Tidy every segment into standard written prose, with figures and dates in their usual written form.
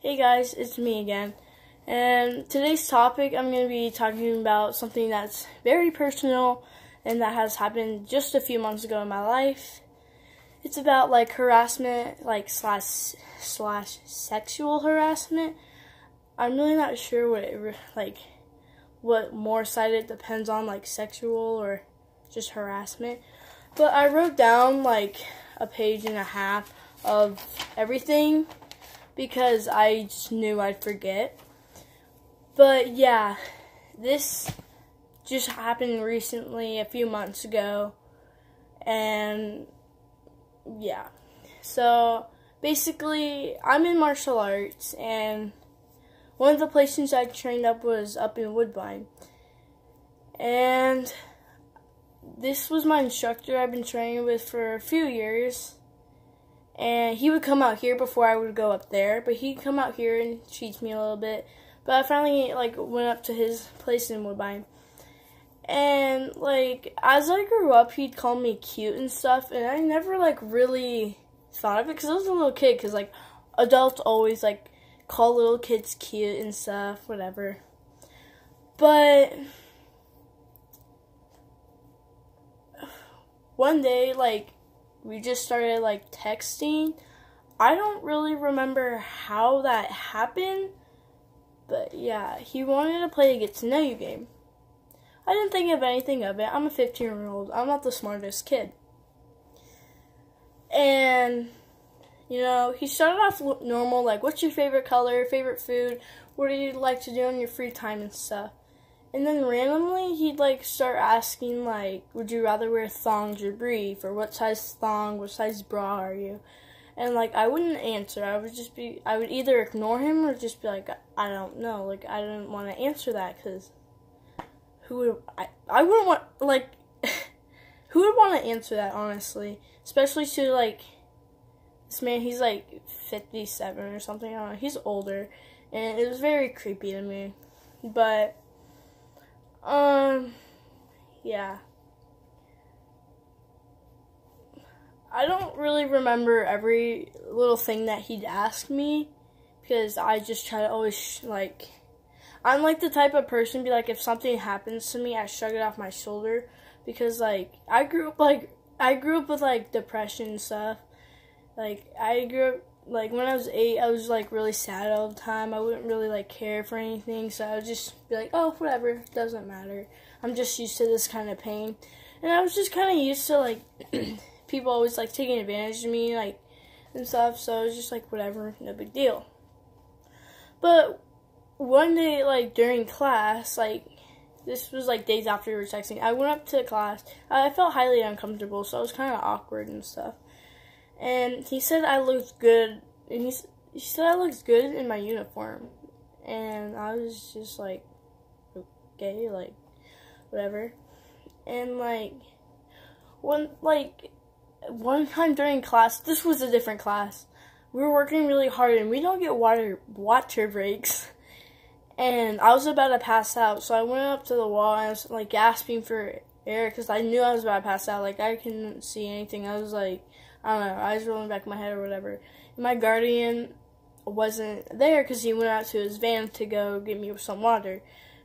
Hey guys, it's me again. And today's topic, I'm going to be talking about something that's very personal and that has happened just a few months ago in my life. It's about like harassment, like slash sexual harassment. I'm really not sure what more side it depends on, like sexual or just harassment. But I wrote down like a page and a half of everything because I just knew I'd forget. But yeah, this just happened recently, a few months ago, and yeah. So basically, I'm in martial arts, and one of the places I trained up was up in Woodbine. And this was my instructor I've been training with for a few years. And he would come out here before I would go up there, but he'd come out here and teach me a little bit. But I finally went up to his place in Woodbine. And as I grew up, he'd call me cute and stuff, and I never really thought of it because I was a little kid. Because adults always call little kids cute and stuff, whatever. But one day, we just started texting. I don't really remember how that happened, but yeah, he wanted to play a get to know you game. I didn't think of anything of it. I'm a 15-year-old. I'm not the smartest kid. And he started off normal, what's your favorite color, favorite food, what do you like to do in your free time and stuff. And then randomly, he'd start asking, would you rather wear thongs or brief, or what size thong, what size bra are you? And I wouldn't answer. I would either ignore him or just be I don't know. I didn't want to answer that because I wouldn't want who would want to answer that, honestly, especially to this man. He's 57 or something. I don't know. He's older, and it was very creepy to me. But yeah. I don't really remember every little thing that he'd ask me because I just try to always, I'm the type of person be if something happens to me, I shrug it off my shoulder because, I grew up with, depression and stuff. I grew up, when I was 8, I was, really sad all the time. I wouldn't really, care for anything, so I would just be oh, whatever, doesn't matter. I'm just used to this kind of pain. And I was just kind of used to, people always, taking advantage of me, and stuff, so I was just whatever, no big deal. But one day, during class, this was, days after we were texting, I went up to class. I felt highly uncomfortable, so I was kind of awkward and stuff. And he said I looked good, and he said I looked good in my uniform. And I was just okay, whatever. And one time during class, this was a different class, we were working really hard and we don't get water breaks. And I was about to pass out, so I went up to the wall and I was gasping for air because I knew I was about to pass out. I couldn't see anything. I was I don't know, eyes rolling back in my head or whatever. And my guardian wasn't there because he went out to his van to go get me some water.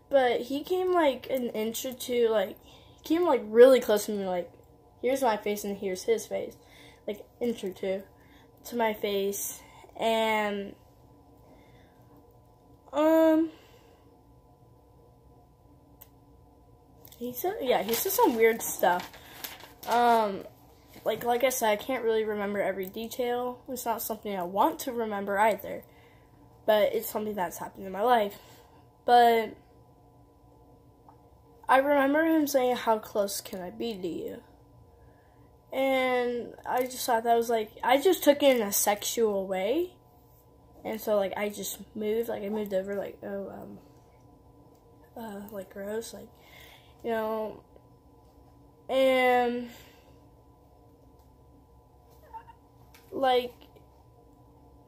But he came an inch or two, he came really close to me, here's my face and here's his face, inch or two to my face. And he said some weird stuff. Like I said, I can't really remember every detail. It's not something I want to remember either, but it's something that's happened in my life. But I remember him saying, how close can I be to you? And I just thought that was I just took it in a sexual way. And so I just moved, I moved over gross, and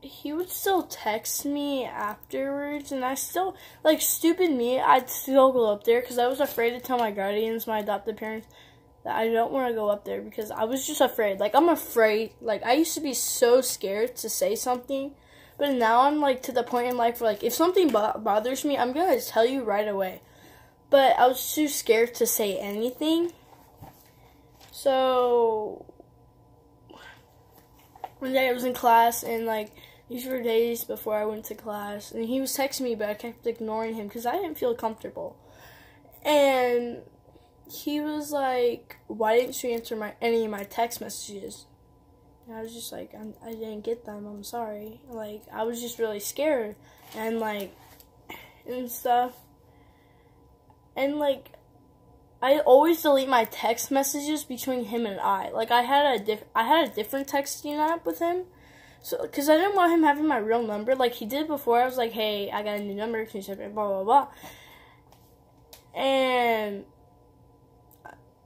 he would still text me afterwards, and I still, stupid me, I'd still go up there, because I was afraid to tell my guardians, my adopted parents, that I don't want to go up there, because I was just afraid. I'm afraid, I used to be so scared to say something, But now I'm, like, to the point in life where, like, if something bothers me, I'm going to tell you right away. But I was too scared to say anything. So one day I was in class, and, like, these were days before I went to class, and he was texting me, but I kept ignoring him because I didn't feel comfortable. And he was like, "Why didn't you answer any of my text messages?" And I was just like, I didn't get them, I'm sorry. Like, I was just really scared, and, like, and stuff. And, like, I always delete my text messages between him and I. Like, I had a different texting app with him. So, because I didn't want him having my real number. Like, he did before. I was like, "Hey, I got a new number. Can you check it?" Blah, blah, blah. And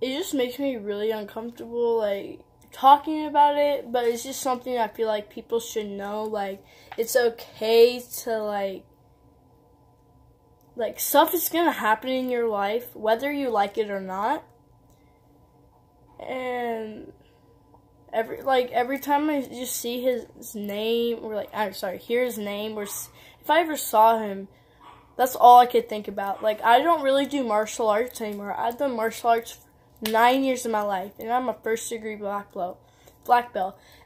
it just makes me really uncomfortable, like, talking about it. But it's just something I feel like people should know. Like, it's okay to, like, stuff is gonna happen in your life, whether you like it or not. And every time I just see his name, or, like, hear his name, or if I ever saw him, that's all I could think about. Like, I don't really do martial arts anymore. I've done martial arts for 9 years of my life, and I'm a first-degree black belt.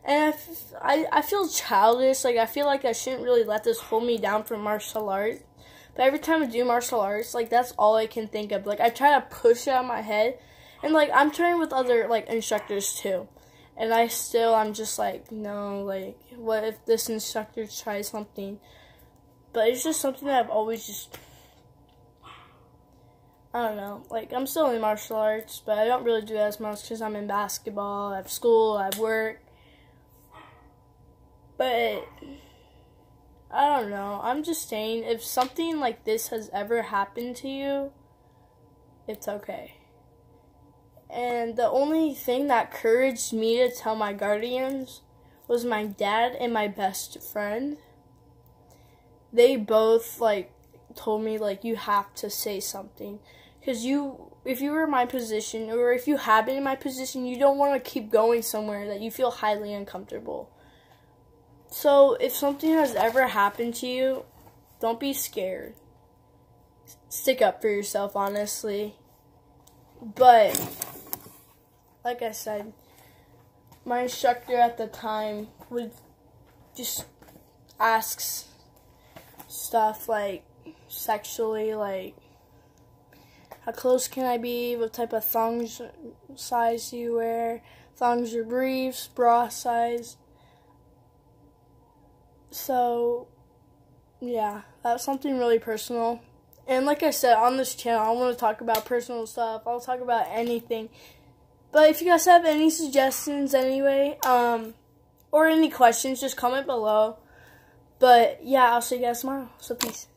And I feel childish. Like, I feel like I shouldn't really let this hold me down from martial arts. But every time I do martial arts, like, that's all I can think of. Like, I try to push it out of my head. And, like, I'm training with other, like, instructors, too. And I'm just like, no, like, what if this instructor tries something? But it's just something that I've always just, I don't know. Like, I'm still in martial arts, but I don't really do as much because I'm in basketball, I have school, I have work. But I don't know. I'm just saying, if something like this has ever happened to you, it's okay. And the only thing that encouraged me to tell my guardians was my dad and my best friend. They both, like, told me, like, you have to say something. Because if you were in my position, or if you have been in my position, you don't want to keep going somewhere that you feel highly uncomfortable. So, if something has ever happened to you, don't be scared. Stick up for yourself, honestly. But, like I said, my instructor at the time would just ask stuff, like, sexually, like, how close can I be, what type of thongs size do you wear, thongs or briefs, bra size. So, yeah, that's something really personal. And like I said, on this channel, I want to talk about personal stuff. I'll talk about anything. But if you guys have any suggestions anyway, or any questions, just comment below. But yeah, I'll see you guys tomorrow. So peace.